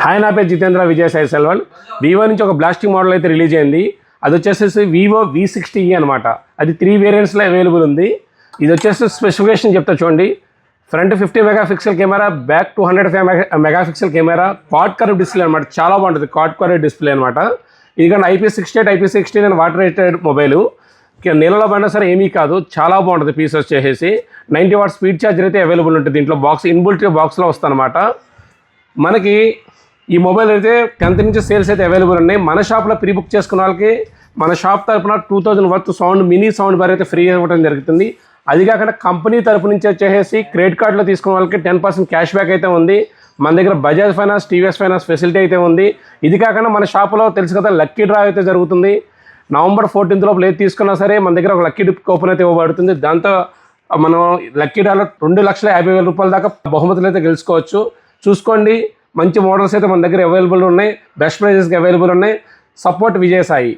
Hi, నా పేరు Jitendra Vijayasai Selvan. Vivo నుంచి ఒక బ్లాస్టింగ్ మోడల్ అయితే రిలీజ్ అయింది. అది వచ్చేసి వివో V60e అనమాట. అది 3 వేరియంట్స్లో అవైలబుల్ ఉంది. ఇది వచ్చేసి స్పెసిఫికేషన్ చెప్తా చూడండి. Front 50 megapixel camera, back 205 megapixel camera, quad curve display అనమాట. చాలా బాగుంటుంది క్వాడ్ కర్వ్ డిస్ప్లే అనమాట. ఇది కానీ IP68 IP69 water rated mobile. నీళ్ళలో పడినా సరే ఏమీ కాదు, చాలా బాగుంటుంది. పీస్ వచ్చేసి 90 వాట్ స్పీడ్ ఛార్జర్ అయితే అవైలబుల్ ఉంటుంది. దీంట్లో ఇన్బుల్ట్ బాక్స్లో వస్తుంది అనమాట. మనకి ఈ మొబైల్ అయితే 10th నుంచి సేల్స్ అయితే అవైలబుల్ ఉన్నాయి. మన షాప్లో ప్రీ బుక్ చేసుకున్న వాళ్ళకి మన షాప్ తరఫున 2000 వర్త్ మినీ సౌండ్ బార్ అయితే ఫ్రీ ఇవ్వడం జరుగుతుంది. అది కాకుండా కంపెనీ తరపు నుంచి వచ్చేసి క్రెడిట్ కార్డులో తీసుకున్న వాళ్ళకి 10% క్యాష్ బ్యాక్ అయితే ఉంది. మన దగ్గర Bajaj finance, TVS finance facility అయితే ఉంది. ఇది కాకుండా మన షాపులో తెలుసు కదా లక్కీ డ్రా అయితే జరుగుతుంది. November 14th లోపల ఏది తీసుకున్నా సరే మన దగ్గర ఒక లక్కీ డిప్ కూపన్ అయితే ఇవ్వబడుతుంది. దాంతో మనం లక్కీ డ్రాలో 2,50,000 రూపాయల దాకా బహుమతులు అయితే గెలుచుకోవచ్చు. చూసుకోండి, మంచి మోడల్స్ అయితే మన దగ్గర అవైలబుల్ ఉన్నాయి. బెస్ట్ ప్రైజెస్కి అవైలబుల్ ఉన్నాయి. సపోర్ట్ విజయసాయి.